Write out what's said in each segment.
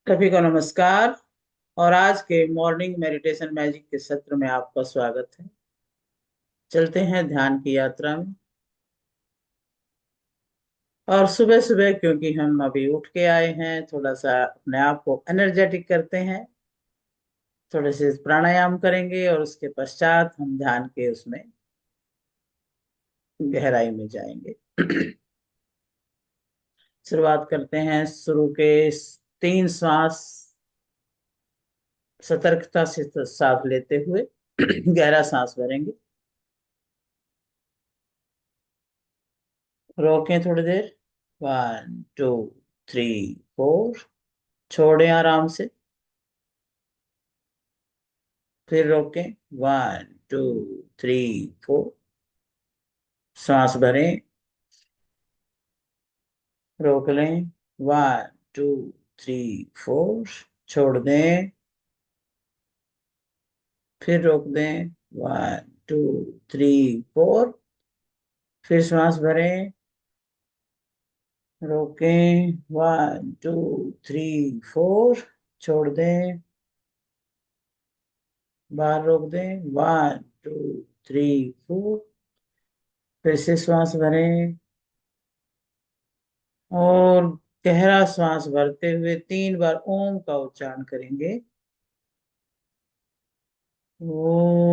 सभी को नमस्कार। और आज के मॉर्निंग मेडिटेशन मैजिक के सत्र में आपका स्वागत है। चलते हैं ध्यान की यात्रा में। और सुबह सुबह क्योंकि हम अभी उठ के आए हैं, थोड़ा सा अपने आप को एनर्जेटिक करते हैं। थोड़े से प्राणायाम करेंगे और उसके पश्चात हम ध्यान के उसमें गहराई में जाएंगे। शुरुआत करते हैं। शुरू के 3 श्वास सतर्कता से साथ लेते हुए गहरा सांस भरेंगे। रोकें थोड़ी देर। 1 2 3 4। छोड़ें आराम से। फिर रोकें। 1 2 3 4। सांस भरें। रोक लें। 1 2 3 4। छोड़ दें। फिर रोक दें। 1 2 3 4। फिर सांस भरें। रोकें। 1 2 3 4। छोड़ दें। बाहर रोक दें। 1 2 3 4। फिर से श्वास भरें। और गहरा श्वास भरते हुए 3 बार ओम का उच्चारण करेंगे। ओम।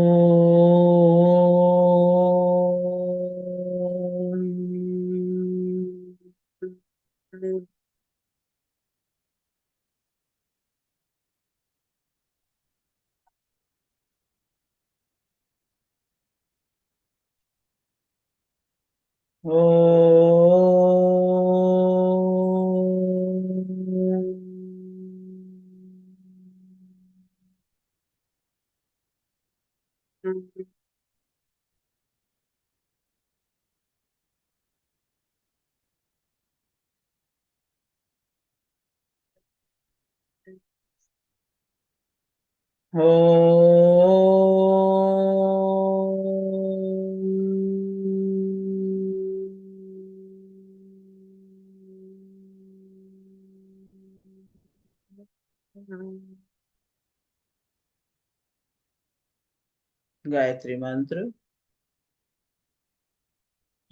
गायत्री मंत्र।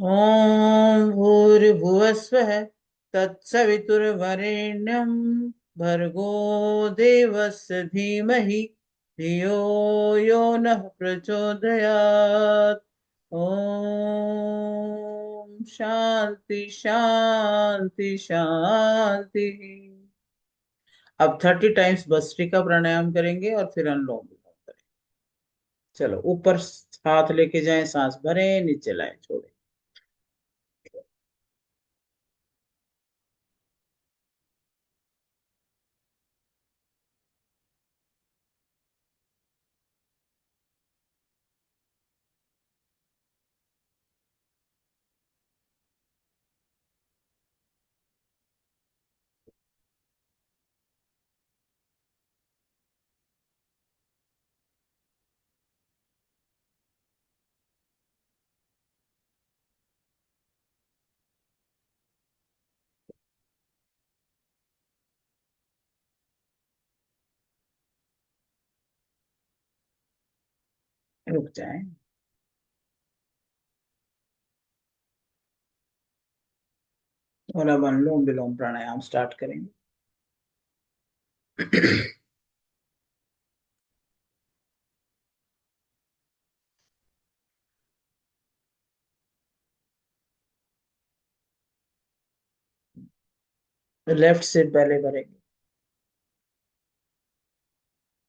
ओम भूर्भुवस्वः तत्सवितुर्वरेण्यं भर्गो देवस्य धीमहि धियो यो नः प्रचोदयात्। ओम शांति शांति शांति। अब 30 टाइम्स भस्त्रिका प्राणायाम करेंगे और फिर अनुलोम विलोम करेंगे। चलो, ऊपर हाथ लेके जाएं, सांस भरें, नीचे लाएं, छोड़ें। रुक जाएं। और अब अनुलोम विलोम प्राणायाम स्टार्ट करेंगे। लेफ्ट से पहले भरेंगे।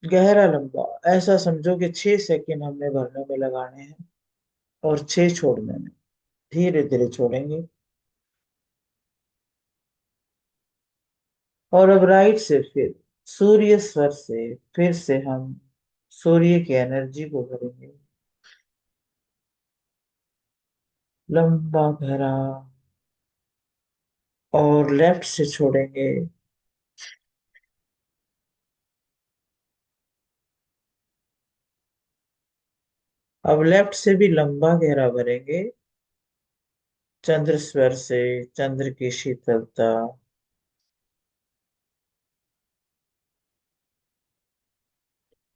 गहरा लंबा। ऐसा समझो कि 6 सेकंड हमने भरने में लगाने हैं और 6 छोड़ने में। धीरे धीरे छोड़ेंगे। और अब राइट से फिर सूर्य स्वर से फिर से हम सूर्य की एनर्जी को भरेंगे। लंबा गहरा। और लेफ्ट से छोड़ेंगे। अब लेफ्ट से भी लंबा गहरा भरेंगे। चंद्र स्वर से चंद्र की शीतलता।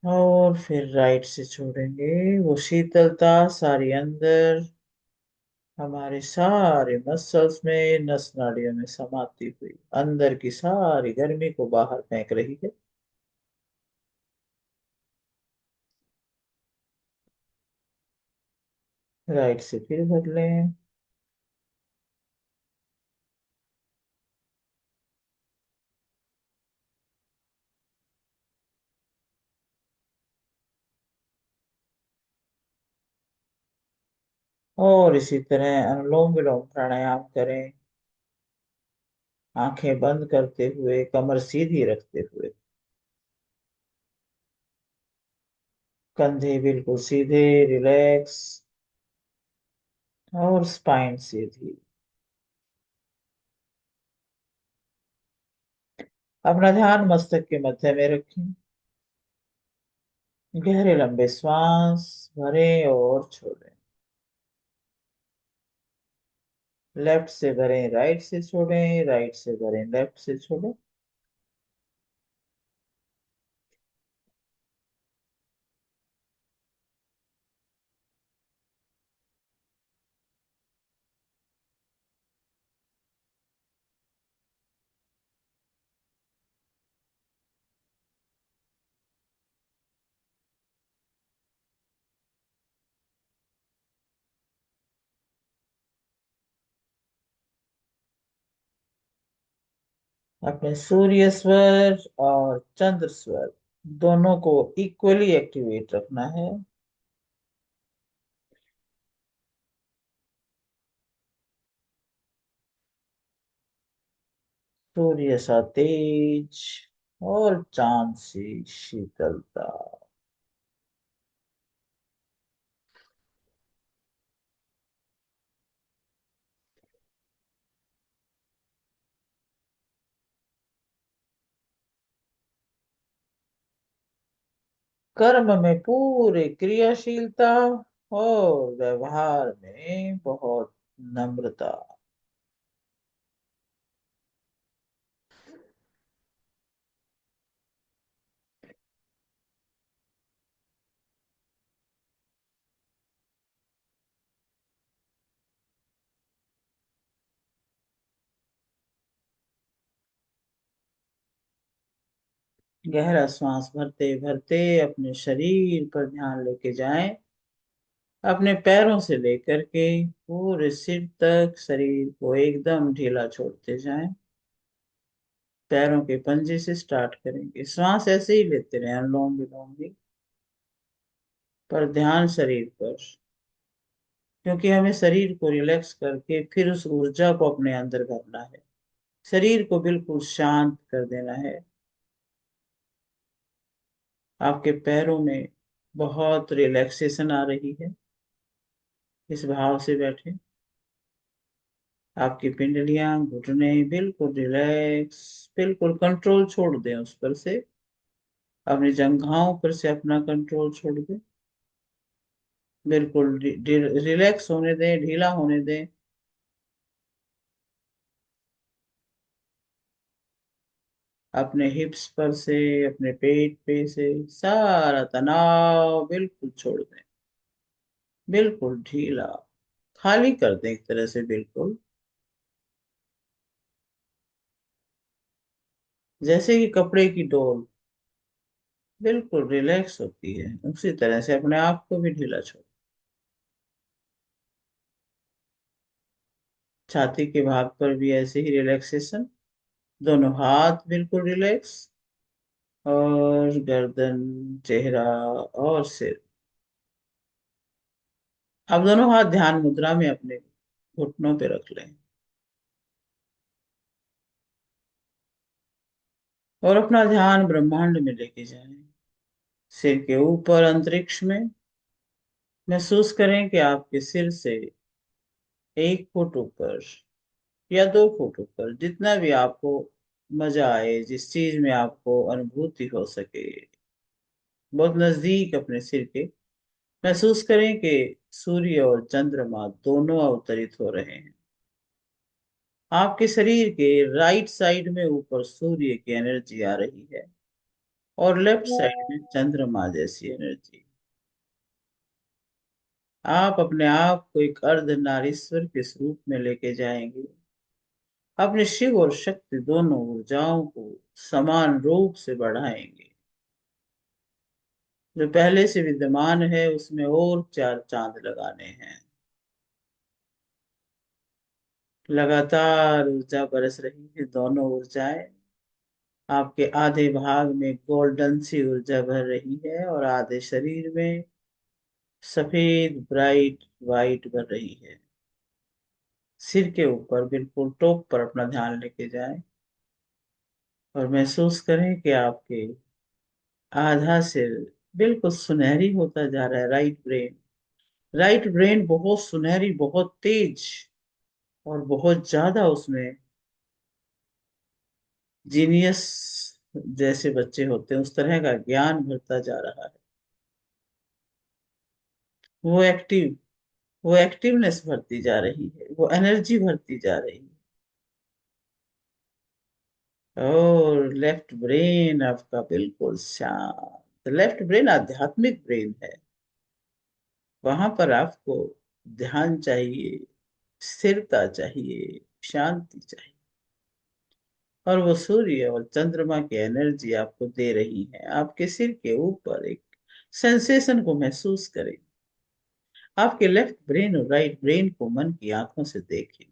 और फिर राइट से छोड़ेंगे। वो शीतलता सारी अंदर हमारे सारे मसल्स में, नस नाड़ियों में समाती हुई अंदर की सारी गर्मी को बाहर फेंक रही है। राइट से फिर भर लें। और इसी तरह अनुलोम विलोम प्राणायाम करें, आंखें बंद करते हुए, कमर सीधी रखते हुए, कंधे बिल्कुल सीधे, रिलैक्स, और स्पाइन सीधी। अपना ध्यान मस्तक के मध्य में रखें। गहरे लंबे श्वास भरें और छोड़ें। लेफ्ट से भरें, राइट से छोड़ें, राइट से भरें, लेफ्ट से छोड़ें। अपने सूर्य स्वर और चंद्र स्वर दोनों को इक्वली एक्टिवेट रखना है। सूर्य सा तेज और चांद सी शीतलता। कर्म में पूरी क्रियाशीलता और व्यवहार में बहुत नम्रता। गहरा श्वास भरते भरते अपने शरीर पर ध्यान लेके जाएं। अपने पैरों से लेकर के पूरे सिर तक शरीर को एकदम ढीला छोड़ते जाएं। पैरों के पंजे से स्टार्ट करेंगे। श्वास ऐसे ही लेते रहे, अनुलोम विलोम भी, पर ध्यान शरीर पर। क्योंकि हमें शरीर को रिलैक्स करके फिर उस ऊर्जा को अपने अंदर भरना है। शरीर को बिल्कुल शांत कर देना है। आपके पैरों में बहुत रिलैक्सेशन आ रही है, इस भाव से बैठे। आपकी पिंडलियां, घुटने बिल्कुल रिलैक्स, बिल्कुल कंट्रोल छोड़ दें उस पर से। अपनी जंघाओं पर से अपना कंट्रोल छोड़ दें। बिल्कुल रिलैक्स होने दें, ढीला होने दें। अपने हिप्स पर से, अपने पेट पे से सारा तनाव बिल्कुल छोड़ दें। बिल्कुल ढीला, खाली कर दें एक तरह से, बिल्कुल जैसे कि कपड़े की डोर बिल्कुल रिलैक्स होती है, उसी तरह से अपने आप को भी ढीला छोड़। छाती के भाग पर भी ऐसे ही रिलैक्सेशन। दोनों हाथ बिल्कुल रिलैक्स, और गर्दन, चेहरा और सिर। अब दोनों हाथ ध्यान मुद्रा में अपने घुटनों पे रख लें और अपना ध्यान ब्रह्मांड में लेके जाएं। सिर के ऊपर अंतरिक्ष में महसूस करें कि आपके सिर से 1 फुट ऊपर या 2 फुट ऊपर, जितना भी आपको मजा आए, जिस चीज में आपको अनुभूति हो सके, बहुत नजदीक अपने सिर के महसूस करें कि सूर्य और चंद्रमा दोनों अवतरित हो रहे हैं। आपके शरीर के राइट साइड में ऊपर सूर्य की एनर्जी आ रही है। और लेफ्ट साइड में चंद्रमा जैसी एनर्जी। आप अपने आप को एक अर्धनारीश्वर के स्वरूप में लेके जाएंगे। अपने शिव और शक्ति दोनों ऊर्जाओं को समान रूप से बढ़ाएंगे। जो पहले से विद्यमान है उसमें और चार चांद लगाने हैं। लगातार ऊर्जा बरस रही है, दोनों ऊर्जाएं। आपके आधे भाग में गोल्डन सी ऊर्जा भर रही है और आधे शरीर में सफेद ब्राइट वाइट भर रही है। सिर के ऊपर बिल्कुल टॉप पर अपना ध्यान लेके जाएं और महसूस करें कि आपके आधा सिर बिल्कुल सुनहरी होता जा रहा है। राइट ब्रेन बहुत सुनहरी, बहुत तेज और बहुत ज्यादा उसमें जीनियस जैसे बच्चे होते हैं उस तरह का ज्ञान भरता जा रहा है। वो एक्टिव वो एक्टिवनेस भरती जा रही है, वो एनर्जी भरती जा रही है। और लेफ्ट ब्रेन आपका बिल्कुल शांत। लेफ्ट ब्रेन आध्यात्मिक ब्रेन है। वहां पर आपको ध्यान चाहिए, स्थिरता चाहिए, शांति चाहिए। और वो सूर्य और चंद्रमा की एनर्जी आपको दे रही है। आपके सिर के ऊपर एक सेंसेशन को महसूस करें। आपके लेफ्ट ब्रेन और राइट ब्रेन को मन की आंखों से देखें।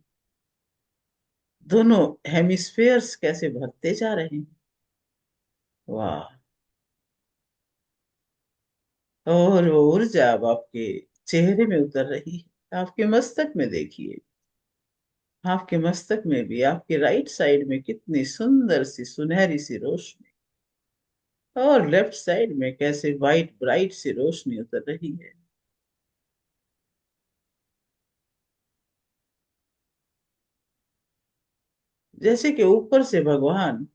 दोनों हेमिस्फेयर्स कैसे भरते जा रहे हैं। वाह। और वो ऊर्जा अब आपके चेहरे में उतर रही है। आपके मस्तक में देखिए। आपके मस्तक में भी आपके राइट साइड में कितनी सुंदर सी सुनहरी सी रोशनी। और लेफ्ट साइड में कैसे वाइट ब्राइट सी रोशनी उतर रही है। जैसे कि ऊपर से भगवान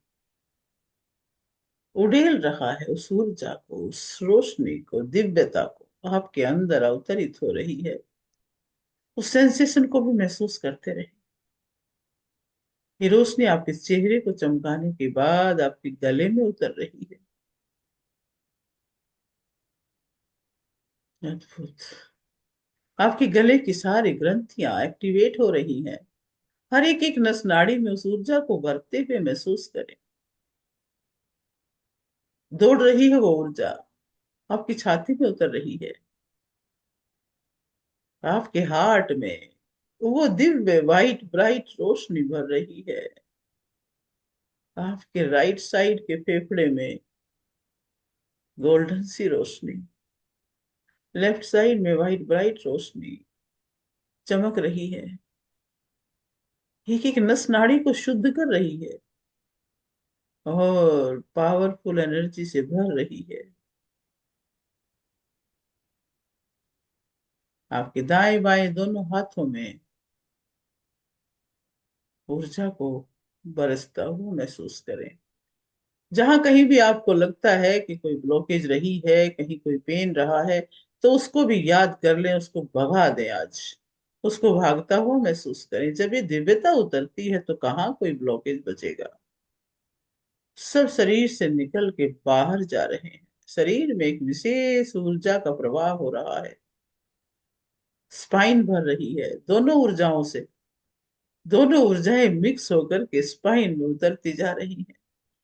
उड़ेल रहा है उस ऊर्जा को, उस रोशनी को, दिव्यता को आपके अंदर अवतरित हो रही है। उस सेंसेशन को भी महसूस करते रहे। ये रोशनी आपके चेहरे को चमकाने के बाद आपके गले में उतर रही है। अद्भुत। आपके गले की सारी ग्रंथियां एक्टिवेट हो रही हैं। हर एक एक नस नाड़ी में उस ऊर्जा को भरते हुए महसूस करें। दौड़ रही है वो ऊर्जा, आपकी छाती में उतर रही है। आपके हार्ट में वो दिव्य वाइट ब्राइट रोशनी भर रही है। आपके राइट साइड के फेफड़े में गोल्डन सी रोशनी, लेफ्ट साइड में वाइट ब्राइट रोशनी चमक रही है। एक एक नस नाड़ी को शुद्ध कर रही है और पावरफुल एनर्जी से भर रही है। आपके दाएं बाएं दोनों हाथों में ऊर्जा को बरसता हुआ महसूस करें। जहां कहीं भी आपको लगता है कि कोई ब्लॉकेज रही है, कहीं कोई पेन रहा है, तो उसको भी याद कर लें, उसको भगा दें आज। उसको भागता हुआ महसूस करें। जब ये दिव्यता उतरती है तो कहाँ कोई ब्लॉकेज बचेगा। सब शरीर से निकल के बाहर जा रहे हैं। शरीर में एक विशेष ऊर्जा का प्रवाह हो रहा है। स्पाइन भर रही है दोनों ऊर्जाओं से। दोनों ऊर्जाएं मिक्स होकर के स्पाइन में उतरती जा रही हैं।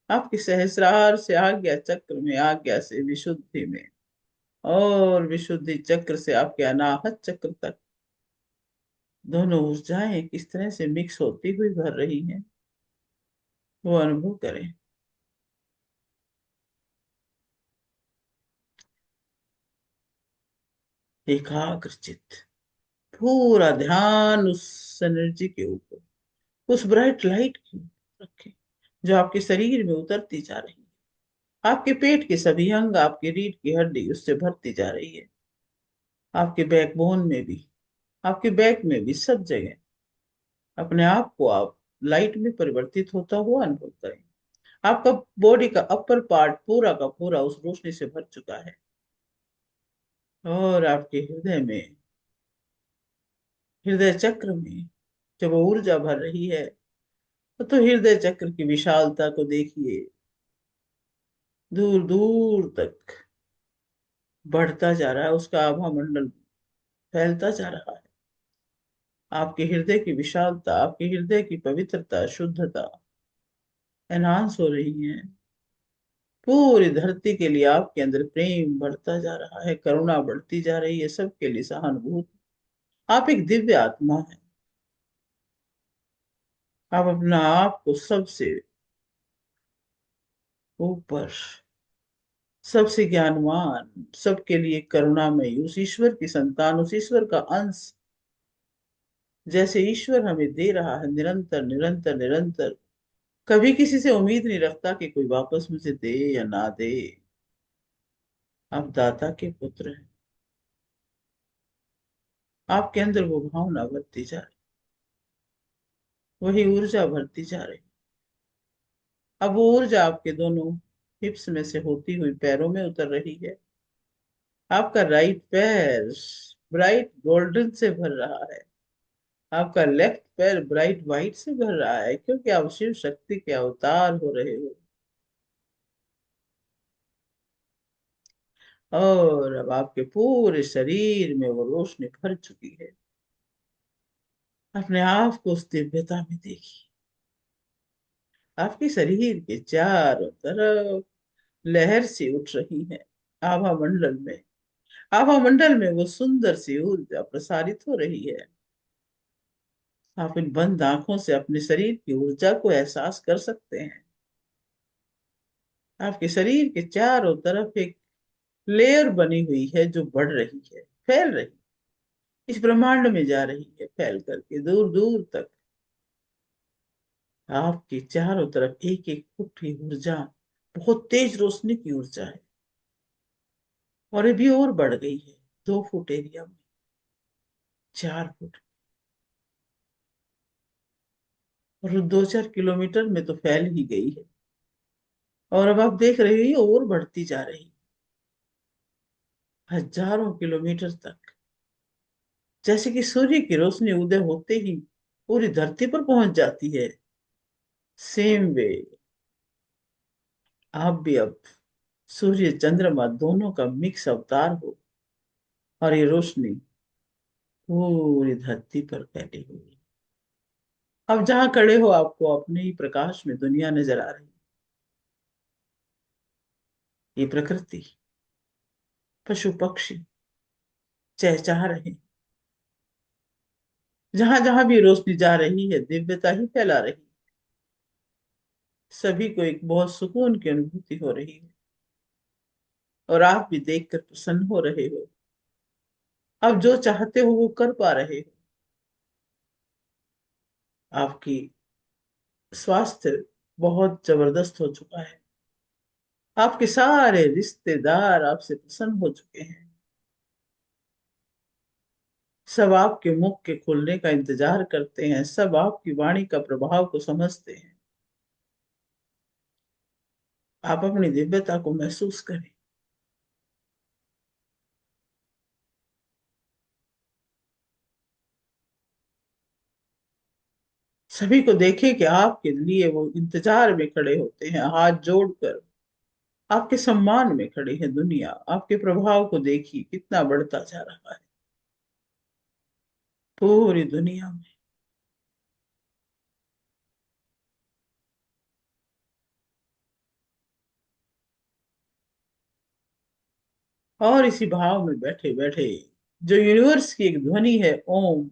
आपके सहस्रार से आज्ञा चक्र में, आज्ञा से विशुद्धि में, और विशुद्धि चक्र से आपके अनाहत चक्र तक दोनों ऊर्जाएं किस तरह से मिक्स होती हुई भर रही हैं, वो अनुभव करें। एकाग्रचित, पूरा ध्यान उस एनर्जी के ऊपर, उस ब्राइट लाइट के ऊपर रखें जो आपके शरीर में उतरती जा रही है। आपके पेट के सभी अंग, आपकी रीढ़ की हड्डी उससे भरती जा रही है। आपके बैकबोन में भी, आपके बैक में भी, सब जगह अपने आप को आप लाइट में परिवर्तित होता हुआ अनुभव करें। आपका बॉडी का अपर पार्ट पूरा का पूरा उस रोशनी से भर चुका है। और आपके हृदय में, हृदय चक्र में जब वो ऊर्जा भर रही है तो हृदय चक्र की विशालता को देखिए। दूर दूर तक बढ़ता जा रहा है, उसका आभा मंडल फैलता जा रहा है। आपके हृदय की विशालता, आपके हृदय की पवित्रता, शुद्धता एनहांस हो रही है। पूरी धरती के लिए आपके अंदर प्रेम बढ़ता जा रहा है, करुणा बढ़ती जा रही है, सबके लिए सहानुभूति। आप एक दिव्य आत्मा है। आप अपना आप को सबसे ऊपर, सबसे ज्ञानवान, सबके लिए करुणामयी, उस ईश्वर की संतान, उस ईश्वर का अंश, जैसे ईश्वर हमें दे रहा है निरंतर निरंतर निरंतर। कभी किसी से उम्मीद नहीं रखता कि कोई वापस मुझे दे या ना दे। आप दाता के पुत्र हैं। आपके अंदर वो भावना बढ़ती जा रही, वही ऊर्जा बढ़ती जा रही। अब वो ऊर्जा आपके दोनों हिप्स में से होती हुई पैरों में उतर रही है। आपका राइट पैर ब्राइट गोल्डन से भर रहा है। आपका लेफ्ट पैर ब्राइट व्हाइट से भर रहा है, क्योंकि आप शिव शक्ति के अवतार हो रहे हो। और अब आपके पूरे शरीर में वो रोशनी भर चुकी है। अपने आप को उस दिव्यता में देखिए। आपके शरीर के चारों तरफ लहर सी उठ रही है। आभा मंडल में, आभा मंडल में वो सुंदर सी ऊर्जा प्रसारित हो रही है। आप इन बंद आंखों से अपने शरीर की ऊर्जा को एहसास कर सकते हैं। आपके शरीर के चारों तरफ एक लेयर बनी हुई है जो बढ़ रही है, फैल रही, इस ब्रह्मांड में जा रही है, फैल करके दूर दूर तक। आपके चारों तरफ एक एक फुट की ऊर्जा, बहुत तेज रोशनी की ऊर्जा है। और ये भी और बढ़ गई है, 2 फुट एरिया में, 4 फुट, और 2-4 किलोमीटर में तो फैल ही गई है। और अब आप देख रहे हो ये और बढ़ती जा रही, हजारों किलोमीटर तक। जैसे कि सूर्य की रोशनी उदय होते ही पूरी धरती पर पहुंच जाती है, सेम वे आप भी अब सूर्य चंद्रमा दोनों का मिक्स अवतार हो। और ये रोशनी पूरी धरती पर फैली हुई है। अब जहां खड़े हो आपको अपने ही प्रकाश में दुनिया नजर आ रही है। ये प्रकृति, पशु पक्षी चहचहा रहे हैं। जहां जहां भी रोशनी जा रही है दिव्यता ही फैला रही है। सभी को एक बहुत सुकून की अनुभूति हो रही है। और आप भी देखकर प्रसन्न हो रहे हो। आप जो चाहते हो वो कर पा रहे हो। आपकी स्वास्थ्य बहुत जबरदस्त हो चुका है। आपके सारे रिश्तेदार आपसे प्रसन्न हो चुके हैं। सब आपके मुख के खुलने का इंतजार करते हैं, सब आपकी वाणी का प्रभाव को समझते हैं। आप अपनी दिव्यता को महसूस करें। सभी को देखें कि आपके लिए वो इंतजार में खड़े होते हैं, हाथ जोड़कर। आपके सम्मान में खड़ी है दुनिया। आपके प्रभाव को देखिए कितना बढ़ता जा रहा है पूरी दुनिया में। और इसी भाव में बैठे बैठे जो यूनिवर्स की एक ध्वनि है, ओम,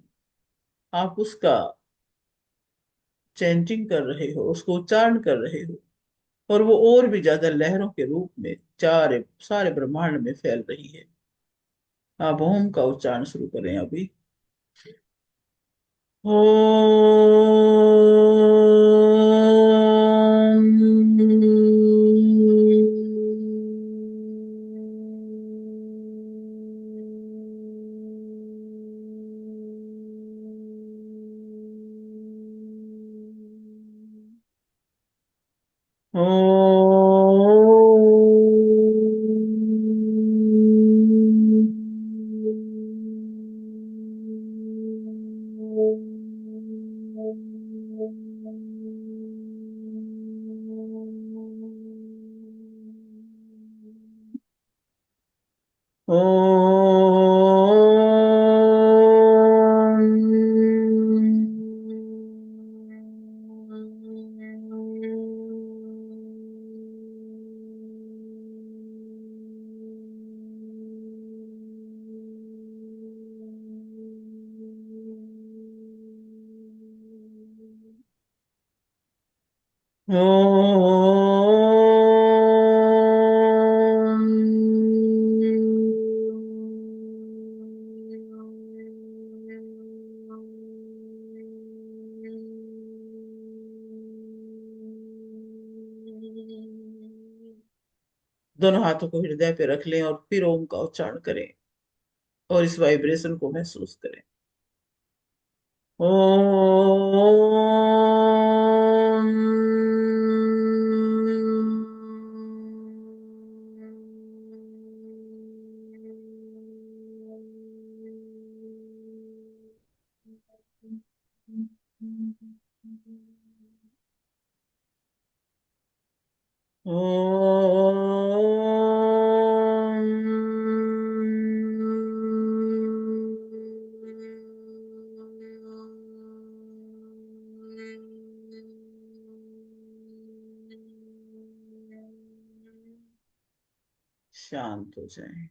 आप उसका चैंटिंग कर रहे हो, उसको उच्चारण कर रहे हो। और वो और भी ज्यादा लहरों के रूप में चारे सारे ब्रह्मांड में फैल रही है। आप ओम का उच्चारण शुरू करें अभी। दोनों हाथों को हृदय पे रख लें और फिर ओम का उच्चारण करें और इस वाइब्रेशन को महसूस करें। ओम। शांत हो जाए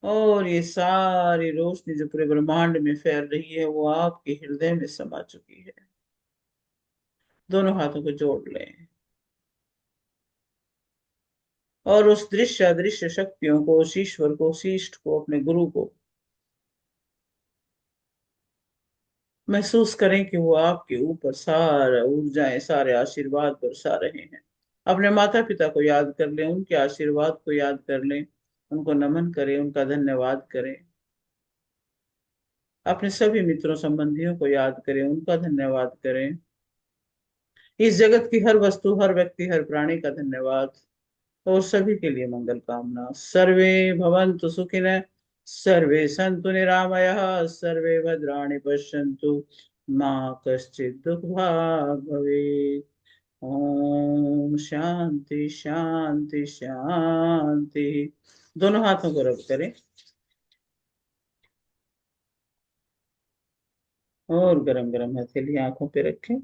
और ये सारी रोशनी जो पूरे ब्रह्मांड में फैल रही है वो आपके हृदय में समा चुकी है। दोनों हाथों को जोड़ लें और उस दृश्य अदृश्य शक्तियों को, उस ईश्वर को, उस इष्ट को, अपने गुरु को महसूस करें कि वो आपके ऊपर सारा ऊर्जाएं, सारे आशीर्वाद बरसा रहे हैं। अपने माता पिता को याद कर लें, उनके आशीर्वाद को याद कर लें, उनको नमन करें, उनका धन्यवाद करें। अपने सभी मित्रों संबंधियों को याद करें, उनका धन्यवाद करें। इस जगत की हर वस्तु, हर व्यक्ति, हर प्राणी का धन्यवाद। और सभी के लिए मंगल कामना। सर्वे भवन्तु सुखिनः, सर्वे सन्तु निरामयः, सर्वे भद्राणि पश्यन्तु, मा कश्चित् दुःखभाग् भवेत्। ओम शांति शांति शांति। दोनों हाथों को रब करें और गरम गरम हथेली आंखों पे रखें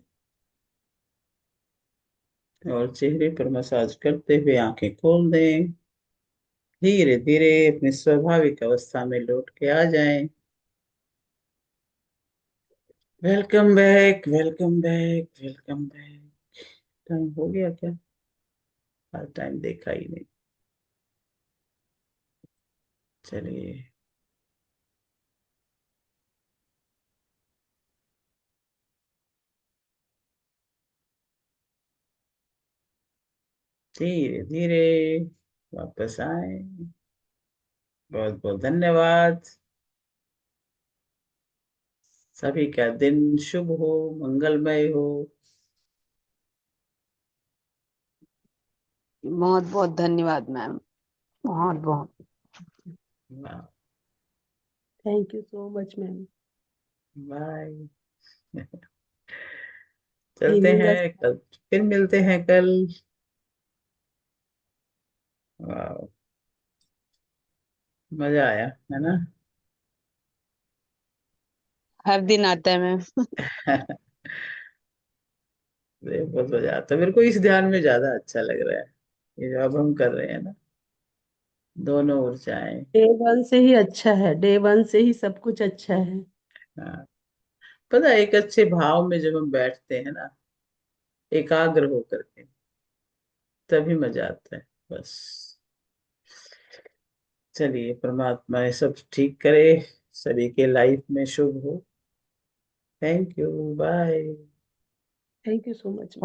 और चेहरे पर मसाज करते हुए आंखें खोल दें। धीरे धीरे अपनी स्वाभाविक अवस्था में लौट के आ जाएं। Welcome back, welcome back, welcome back. Time हो गया क्या? आज टाइम देखा ही नहीं। चलिए। धीरे धीरे वापस आए। बहुत बहुत धन्यवाद। सभी का दिन शुभ हो, मंगलमय हो। बहुत बहुत धन्यवाद मैम। बहुत बहुत thank you so much ma'am. Bye. फिर चलते मिलेंगे। हैं कल, फिर मिलते हैं कल। वाह, मजा आया है ना? हर दिन आता है मैम। बहुत मजा आता है मेरे को। इस ध्यान में ज्यादा अच्छा लग रहा है ये जो अब हम कर रहे हैं ना, दोनों ऊर्जाएं। डे वन से ही अच्छा है, डे वन से ही सब कुछ अच्छा है। हाँ, पता है एक अच्छे भाव में जब हम बैठते हैं ना, एकाग्र होकर के, तभी मजा आता है। बस चलिए, परमात्मा ये सब ठीक करे, सभी के लाइफ में शुभ हो। Thank you, bye. Thank you so much.